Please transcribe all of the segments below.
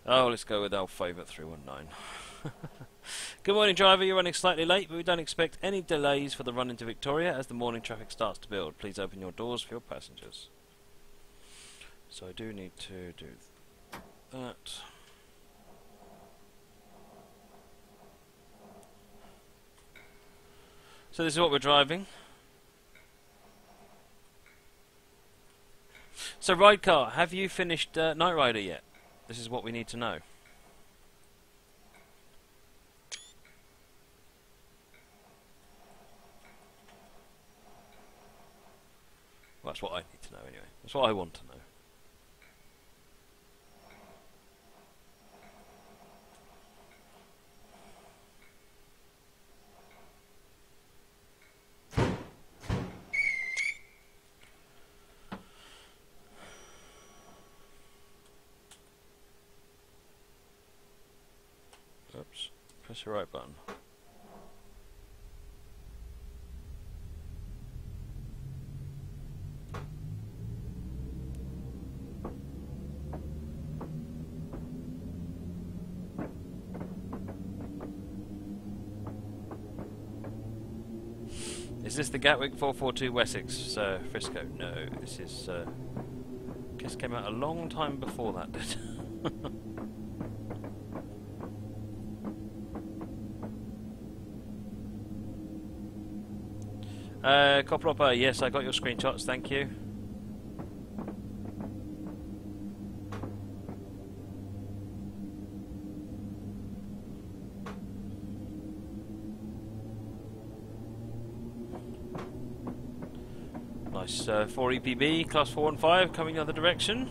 Oh, let's go with our favourite 319. Good morning, driver. You're running slightly late, but we don't expect any delays for the run into Victoria as the morning traffic starts to build. Please open your doors for your passengers. So I do need to do that. So this is what we're driving. So Ridecar, have you finished Night Rider yet? This is what we need to know. Well, that's what I need to know anyway. That's what I want to know. Oops, press the right button. Is this the Gatwick 442 Wessex, Frisco? No, this is, guess came out a long time before that did. Coplopper, yes, I got your screenshots, thank you. Nice 4 EPB, class 415, coming the other direction.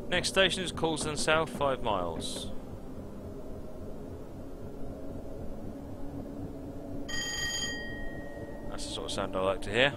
Next station is Coulsdon South, 5 miles. That's the sort of sound I like to hear.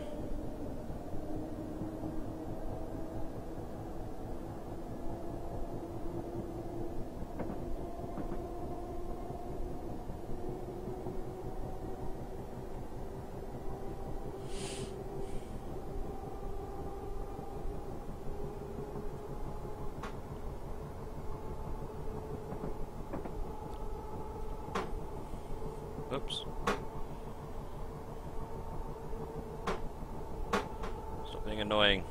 Oops. Stop being annoying.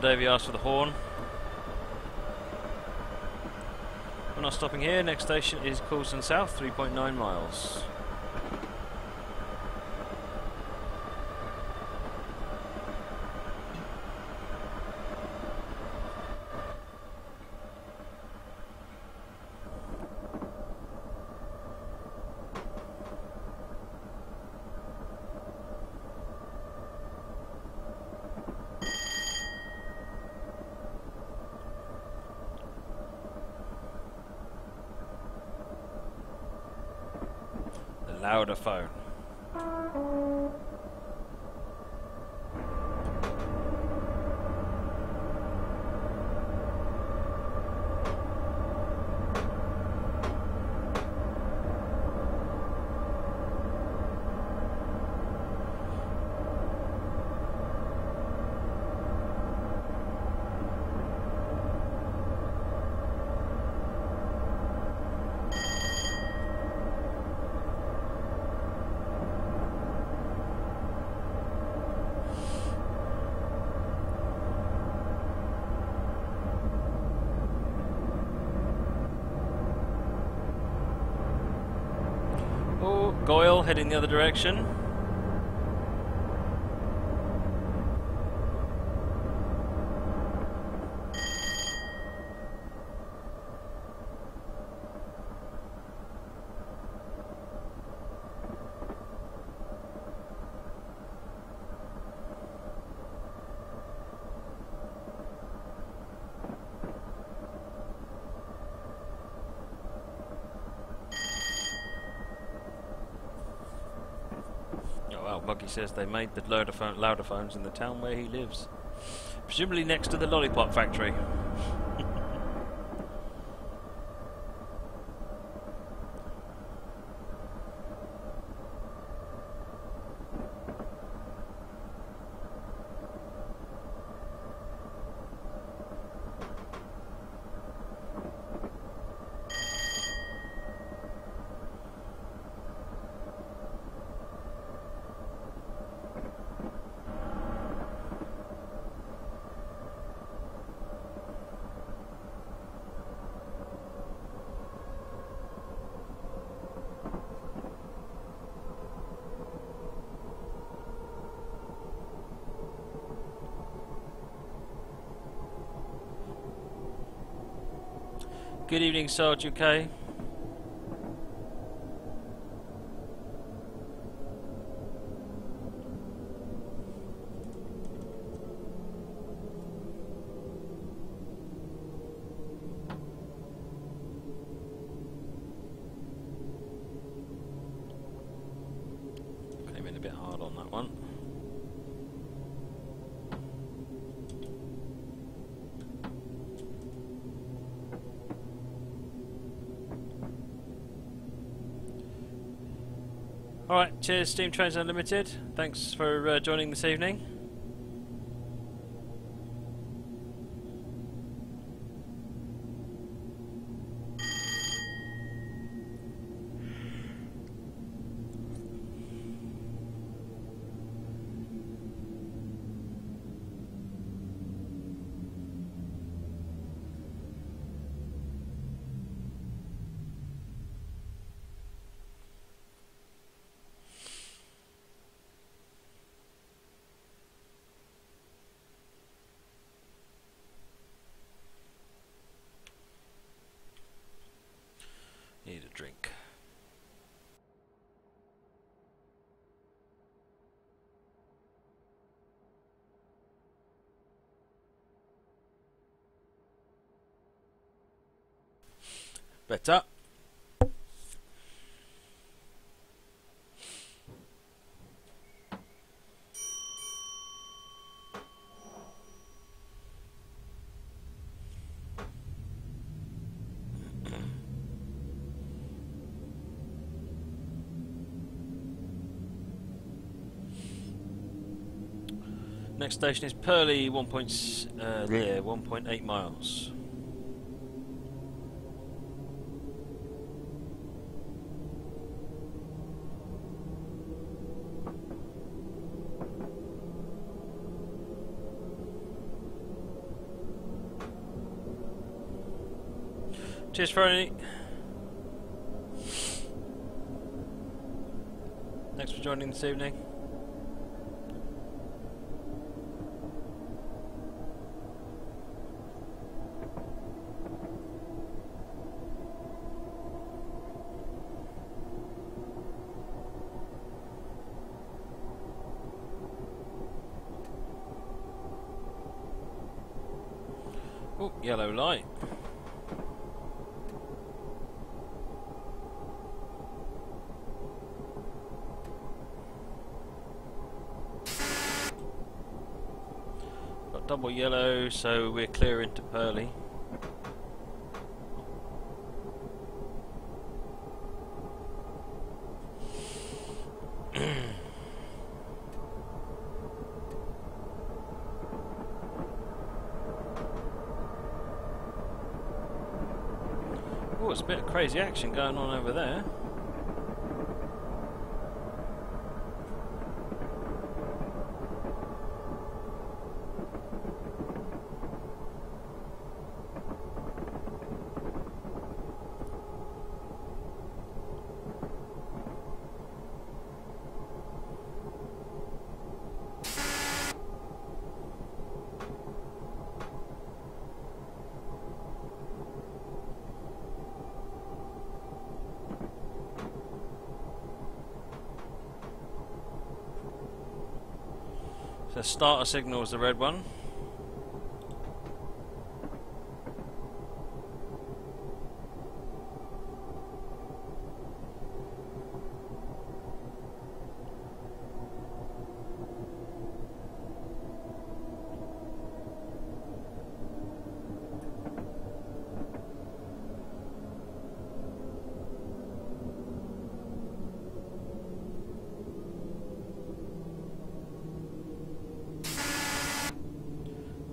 Davey asked for the horn. We're not stopping here. Next station is Coulsdon South, 3.9 miles. Louder phone. Oh, Goyle heading the other direction. Muggy says they made the louder phones in the town where he lives. Presumably next to the lollipop factory. Good evening, Sarge UK. Came in a bit hard on that one. Alright, cheers Steam Trains Unlimited. Thanks for joining this evening. Need a drink. Better. Next station is Purley, 1.8 miles. Cheers, Franny. Thanks for joining this evening. Oh, yellow light. Got double yellow, so we're clear into Purley. Oh, it's a bit of crazy action going on over there. So starter signal is the red one.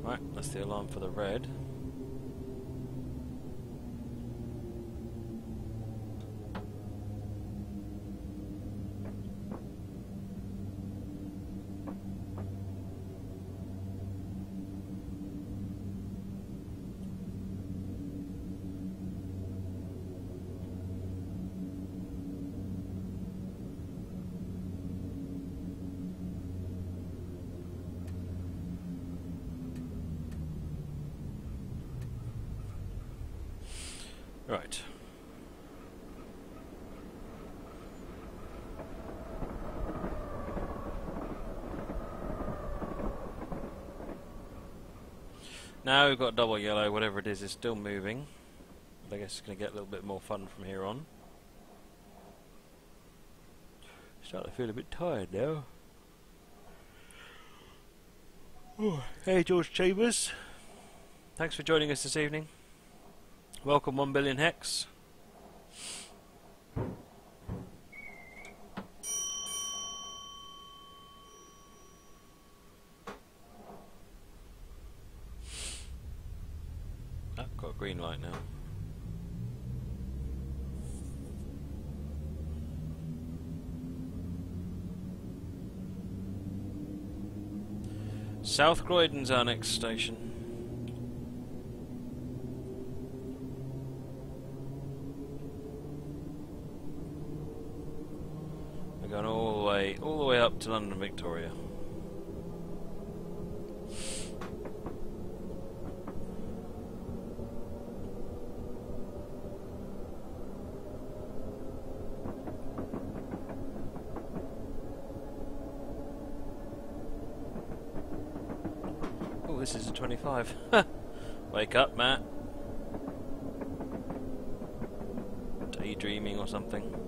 Right, that's the alarm for the red. Right. Now we've got double yellow, whatever it is still moving. I guess it's going to get a little bit more fun from here on. Starting to feel a bit tired now. Oh, hey George Chambers. Thanks for joining us this evening. Welcome 1 billion Hex. Ah, got a green light now. South Croydon's our next station. We're going all the way up to London Victoria. Oh, this is a 25. Wake up, Matt. Daydreaming or something.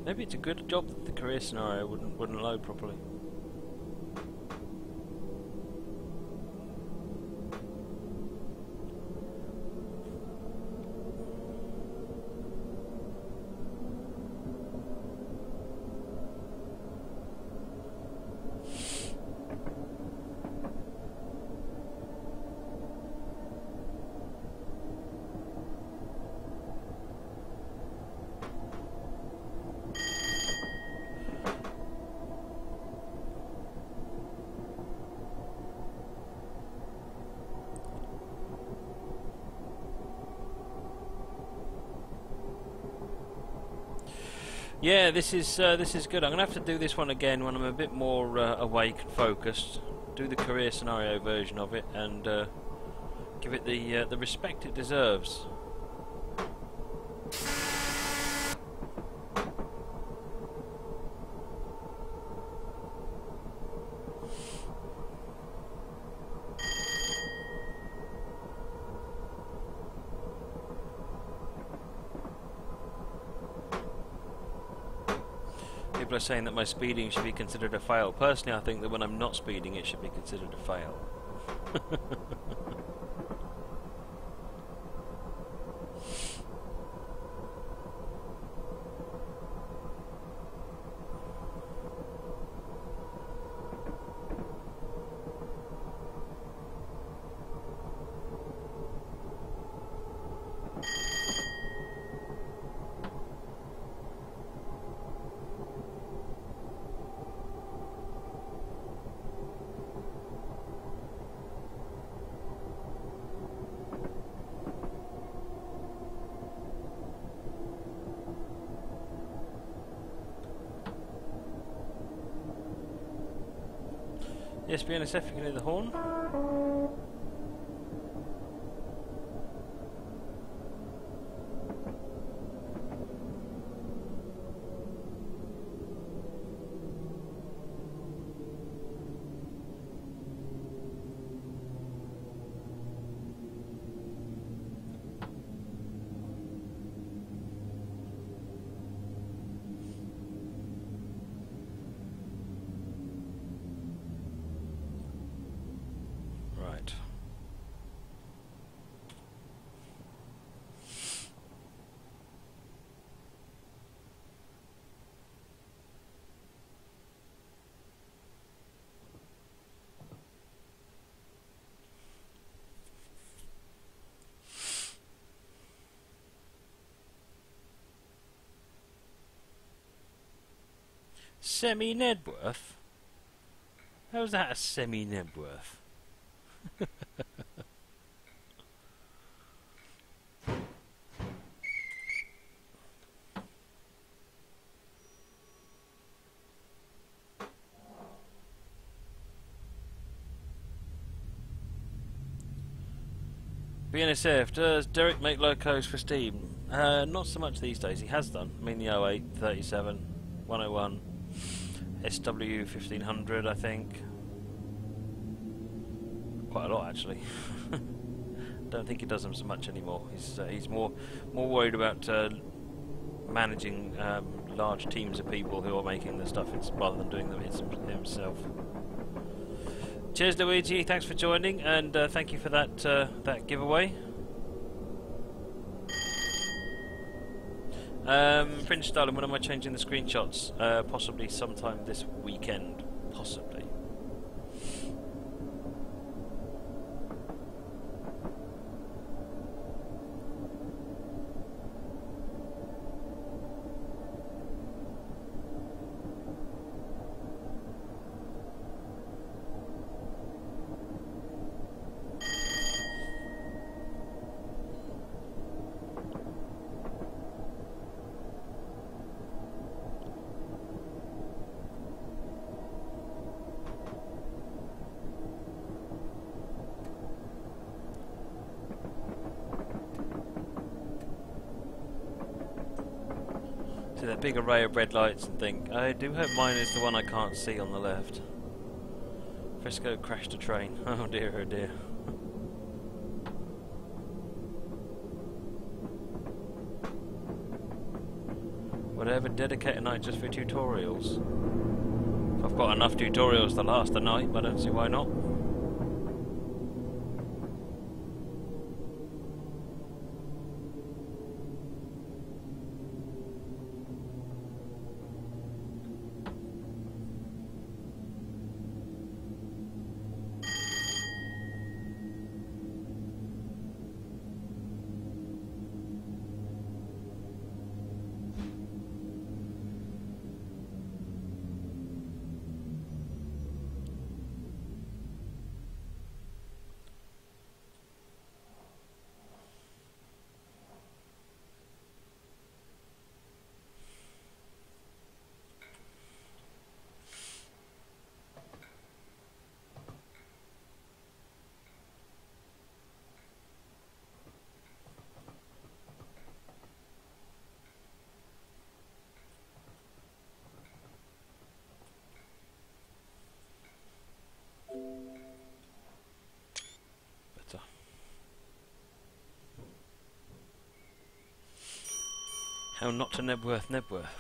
Maybe it's a good job that the career scenario wouldn't load properly. Yeah, this is good. I'm gonna have to do this one again when I'm a bit more awake and focused. Do the career scenario version of it and give it the respect it deserves. People are saying that my speeding should be considered a fail. Personally, I think that when I'm not speeding, it should be considered a fail. Yes, BNSF, you can hear the horn. Semi-Nedworth? How's that a semi-Nedworth? BNSF, does Derek make locos for Steam? Not so much these days. He has done. I mean the 08, 37, 101, SW 1500, I think. Quite a lot actually. Don't think he does them so much anymore. He's more worried about managing large teams of people who are making the stuff rather than doing them himself. Cheers, Luigi. Thanks for joining, and thank you for that giveaway. Fringe Stalin, when am I changing the screenshots? Possibly sometime this weekend. Possibly. That big array of red lights and think, I do hope mine is the one I can't see on the left. Frisco crashed a train. Oh dear, oh dear. Would I ever dedicate a night just for tutorials? I've got enough tutorials to last a night, but I don't see why not. How not to Nebworth.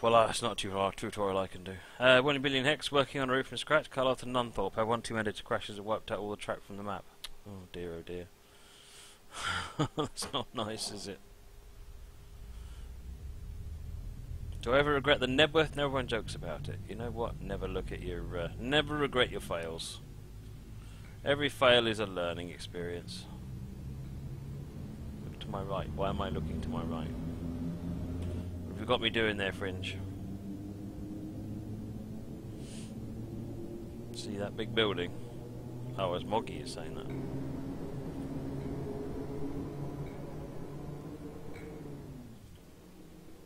Well, that's not too hard tutorial I can do. 1 billion hex working on a roof from scratch. Carlisle to Nunthorpe. Have 1 2 editor crashes and wiped out all the track from the map. Oh dear, oh dear. That's not nice, is it? Do I ever regret the Nebworth? No one jokes about it. You know what? Never look at your... never regret your fails. Every fail is a learning experience. Look to my right. Why am I looking to my right? What have you got me doing there, Fringe? See that big building? Oh, as Moggy is saying that.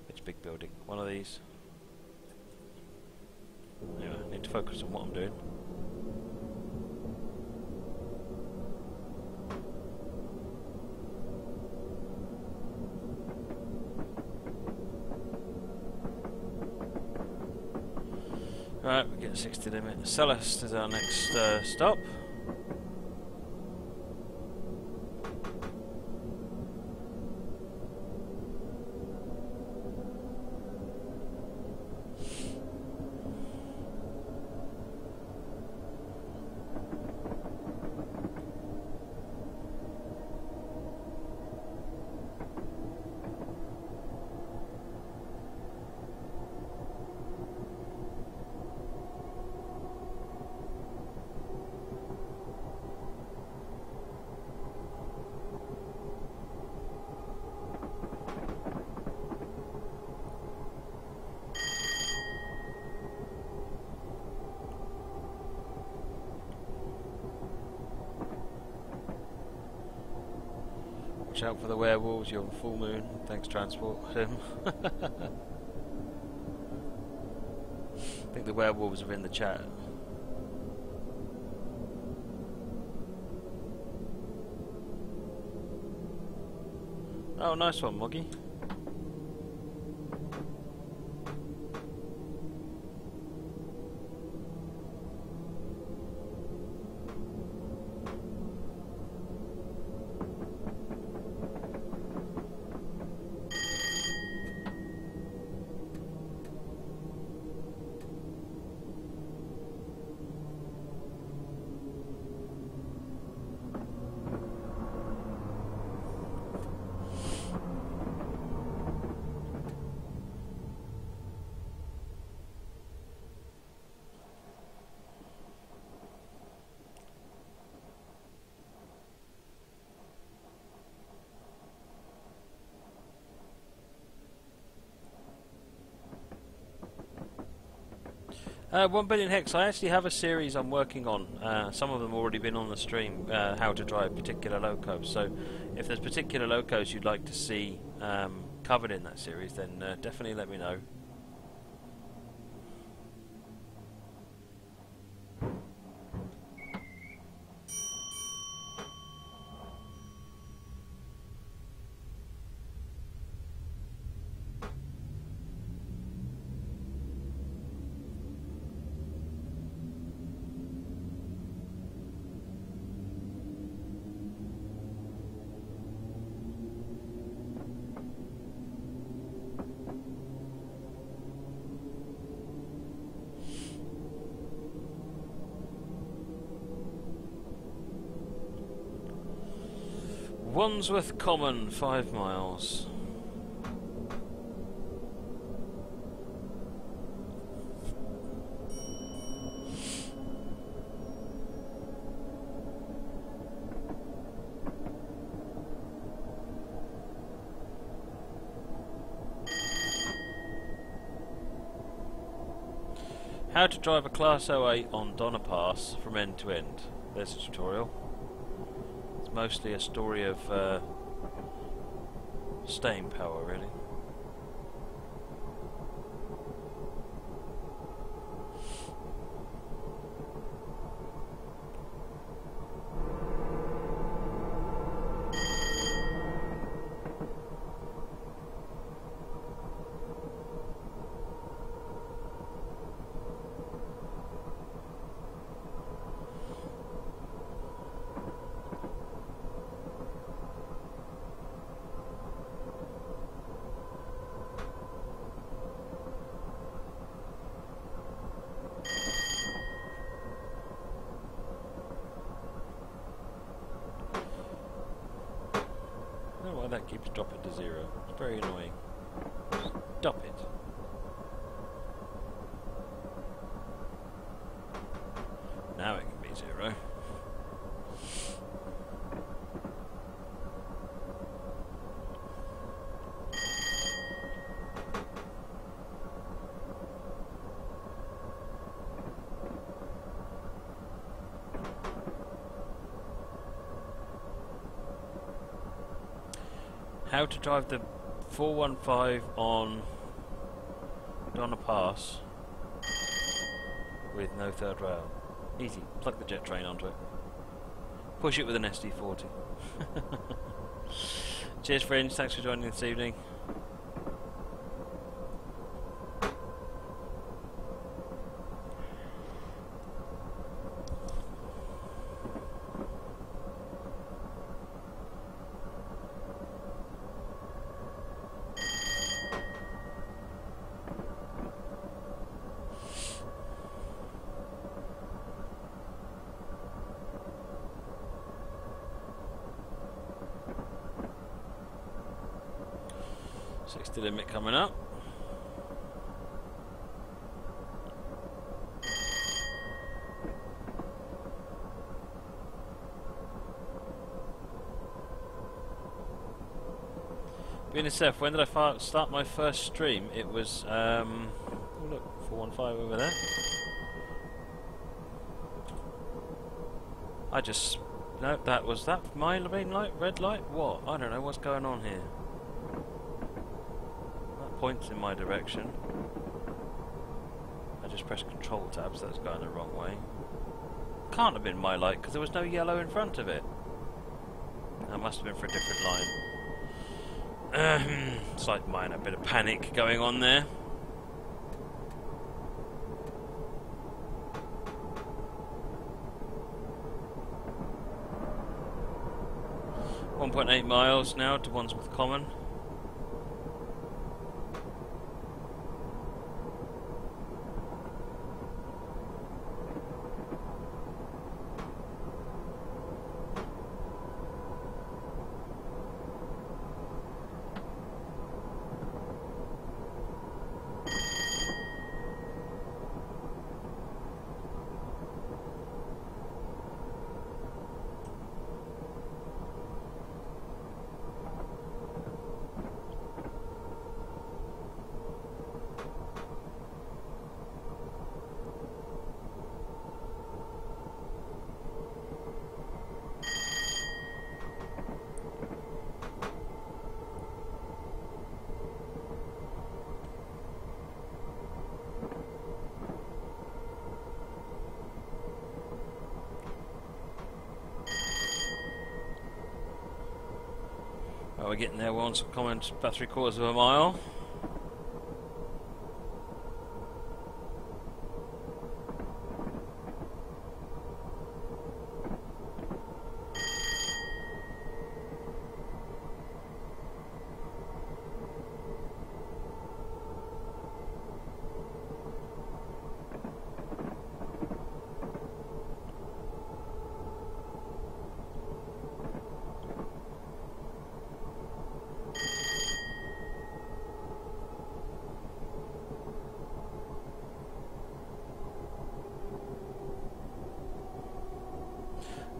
Which big building? One of these. Anyway, I need to focus on what I'm doing. Right, we get 60 limit. Selhurst is our next stop. Watch out for the werewolves, you have a full moon. Thanks, transport. I think the werewolves are in the chat. Oh, nice one, Moggy. One Billion Hex, I actually have a series I'm working on. Some of them already been on the stream, how to drive particular locos. So if there's particular locos you'd like to see covered in that series, then definitely let me know. Wandsworth Common, 5 miles. How to drive a Class 08 on Donna Pass from end to end. There's a tutorial. It's mostly a story of staying power, really. That keeps dropping to 0. It's very annoying. Stop it. Now it can be 0. How to drive the 415 on Donna Pass with no third rail. Easy. Plug the jet train onto it. Push it with an SD40. Cheers, friends. Thanks for joining this evening. The limit coming up. Being a Seth, when did I start my first stream? It was oh look, 415 over there. I just No, was that my green light, red light? What? I don't know what's going on here. That points in my direction. I just pressed control tab, so that's going the wrong way. Can't have been my light because there was no yellow in front of it. That must have been for a different line. Slight minor bit of panic going on there. .8 miles now to Wandsworth Common. We're getting there. Wandsworth Common, about 3/4 of a mile.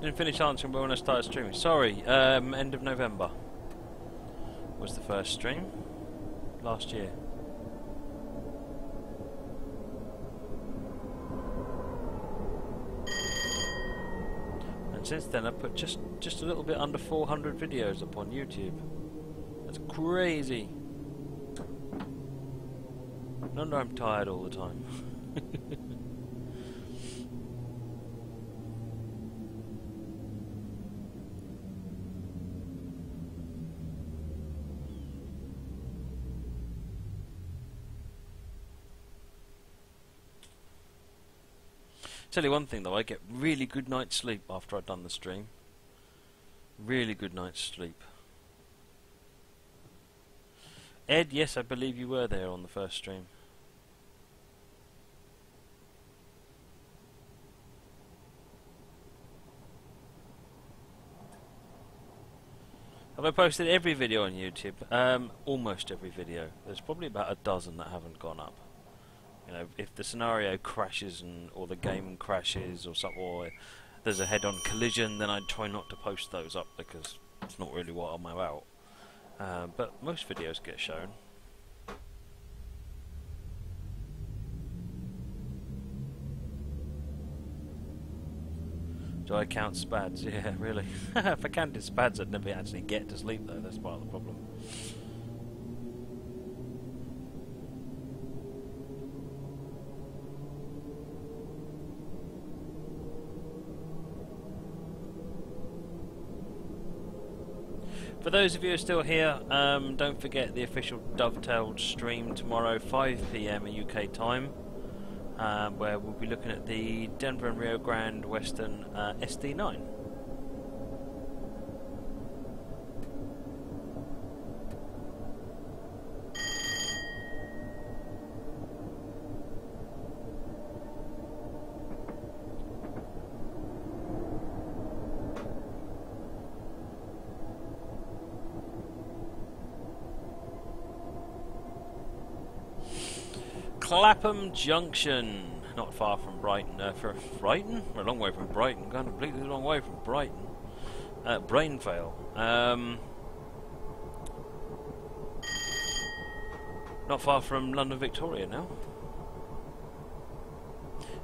Didn't finish answering when I started streaming. Sorry, end of November was the first stream last year. And since then I put just a little bit under 400 videos up on YouTube. That's crazy. No wonder I'm tired all the time. Tell you one thing though, I get really good night's sleep after I've done the stream. Really good night's sleep. Ed, yes, I believe you were there on the first stream. Have I posted every video on YouTube? Almost every video. There's probably about a dozen that haven't gone up. You know, if the scenario crashes or the game crashes or there's a head-on collision, then I try not to post those up because it's not really what I'm about. But most videos get shown. Do I count spads? Yeah, really. If I counted spads, I'd never actually get to sleep though. That's part of the problem. For those of you who are still here, don't forget the official Dovetailed stream tomorrow, 5 PM UK time, where we'll be looking at the Denver and Rio Grande Western SD9. Clapham Junction, not far from Brighton. Brighton? We're a long way from Brighton. Gone completely the wrong way from Brighton. Brain fail. Not far from London Victoria now.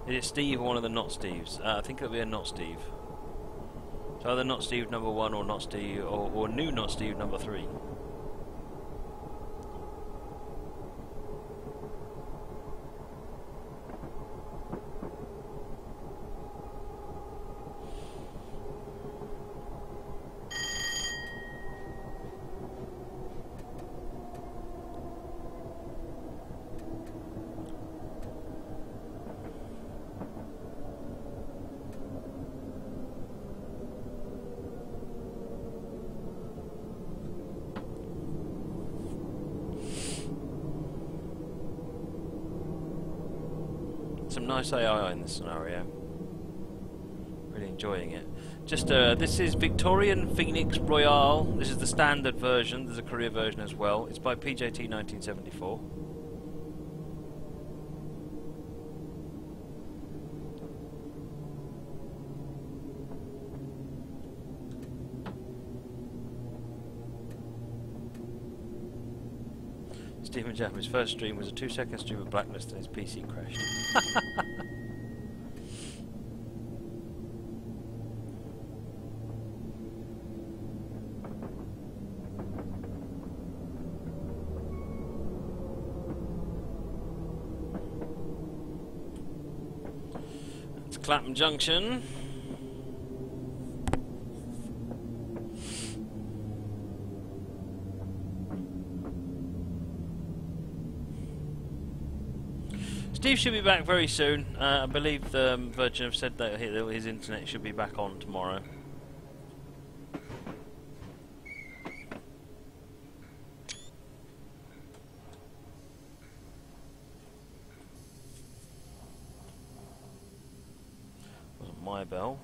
Is it Steve or one of the not Steves? I think it'll be a not Steve. So either not Steve number 1 or not Steve or new not Steve number 3. Some nice AI in this scenario. Really enjoying it. Just this is Victorian Phoenix Royale. This is the standard version. There's a career version as well. It's by PJT 1974. Stephen Chapman's first stream was a 2-second stream of Blacklist and his PC crashed. It's Clapham Junction. Steve should be back very soon. I believe Virgin have said that his internet should be back on tomorrow. Wasn't my bell.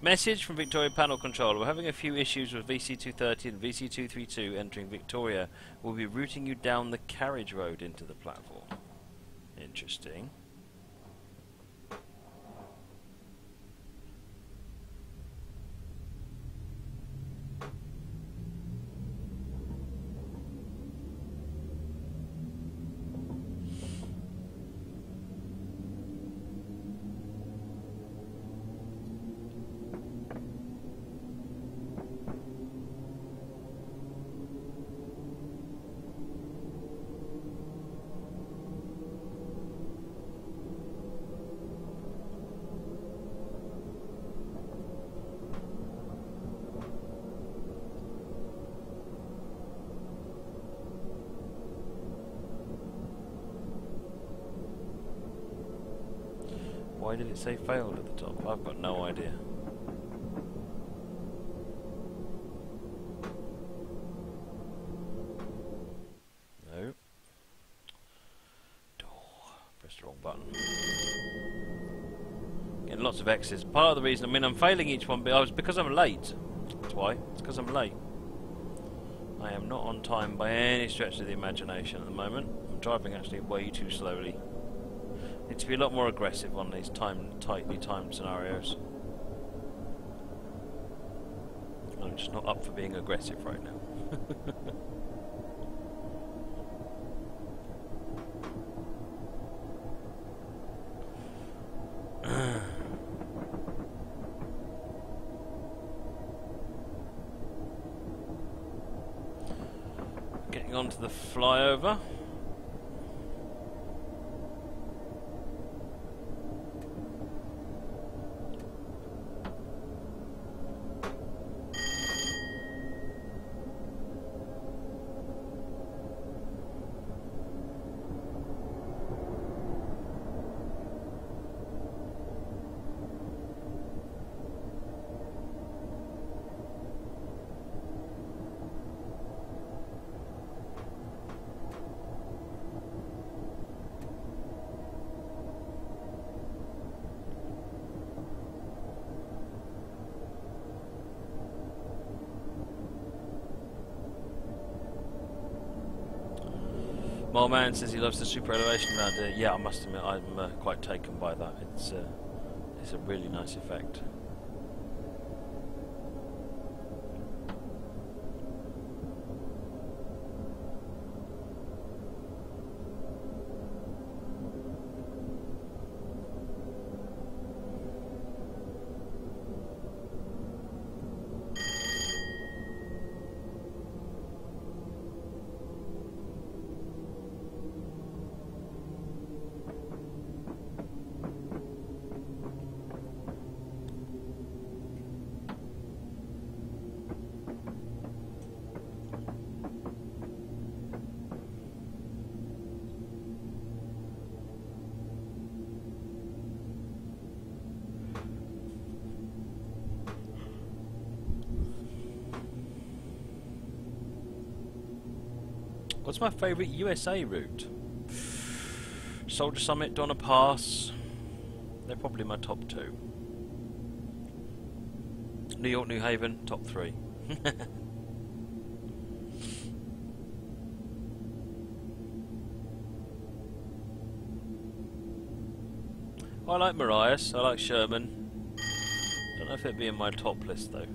Message from Victoria Panel Controller. We're having a few issues with VC230 and VC232 entering Victoria. We'll be routing you down the carriage road into the platform. Interesting. Why did it say failed at the top? I've got no idea. No. Press the wrong button. Getting lots of X's. Part of the reason, I mean, I'm failing each one, but because I'm late. That's why. It's because I'm late. I am not on time by any stretch of the imagination at the moment. I'm driving actually way too slowly. Need to be a lot more aggressive on these tightly timed scenarios. I'm just not up for being aggressive right now. Getting onto the flyover. My man says he loves the super elevation around here. Yeah, I must admit, I'm quite taken by that. It's a really nice effect. What's my favourite USA route? Soldier Summit, Donna Pass. They're probably my top two. New York, New Haven, top three. I like Marias, I like Sherman. Don't know if it'd be in my top list though.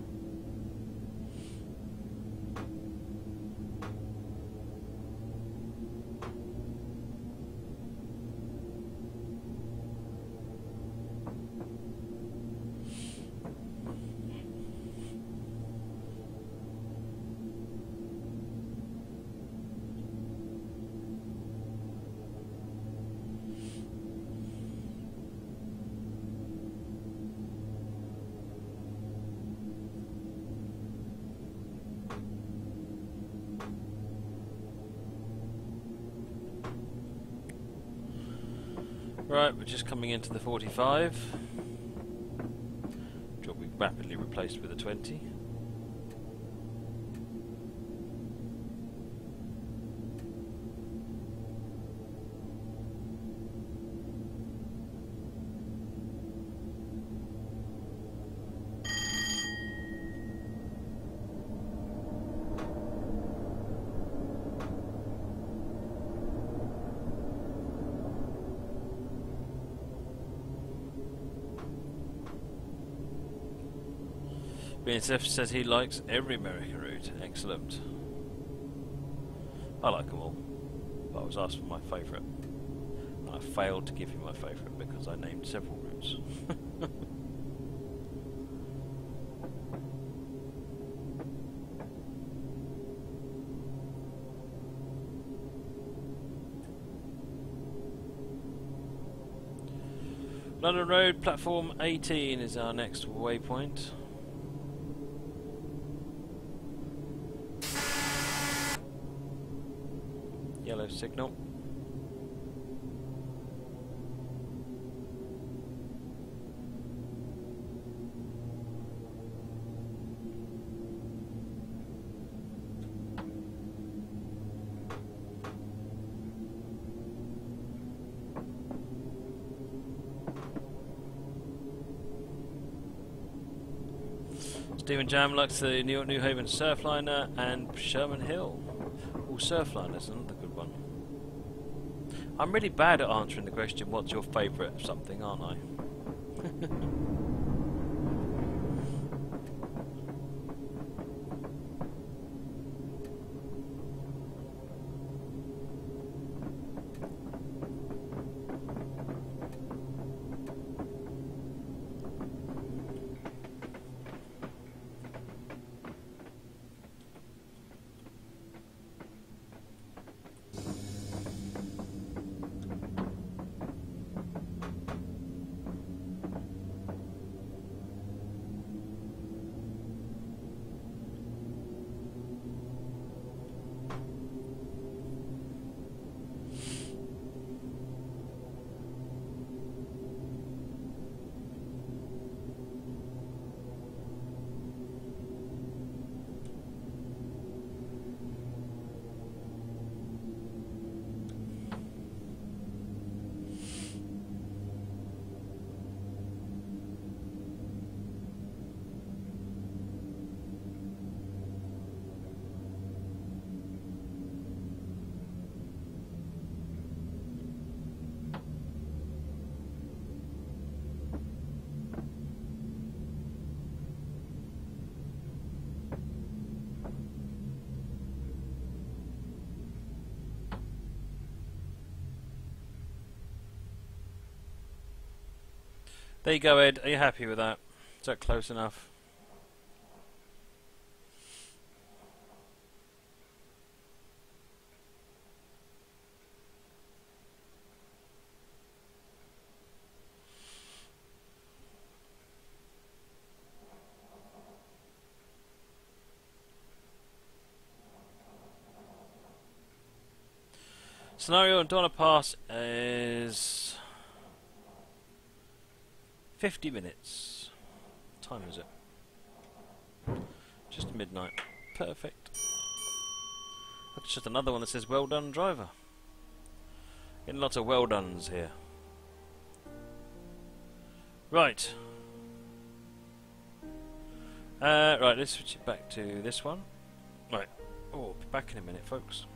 Right, we're just coming into the 45, which will be rapidly replaced with a 20. BNSF says he likes every American route. Excellent. I like them all, but I was asked for my favourite, and I failed to give you my favourite because I named several routes. London Road, platform 18 is our next waypoint. Yellow signal. Stephen Jam likes the New York New Haven Surfliner and Sherman Hill. Oh, Surfliner's another good one. I'm really bad at answering the question, what's your favourite something, aren't I? There you go, Ed. Are you happy with that? Is that close enough? Scenario on Donna Pass is 50 minutes. What time is it? Just midnight. Perfect. That's just another one that says well done driver. Getting lots of well dones here. Right. Right, let's switch it back to this one. Right. Oh, be back in a minute, folks.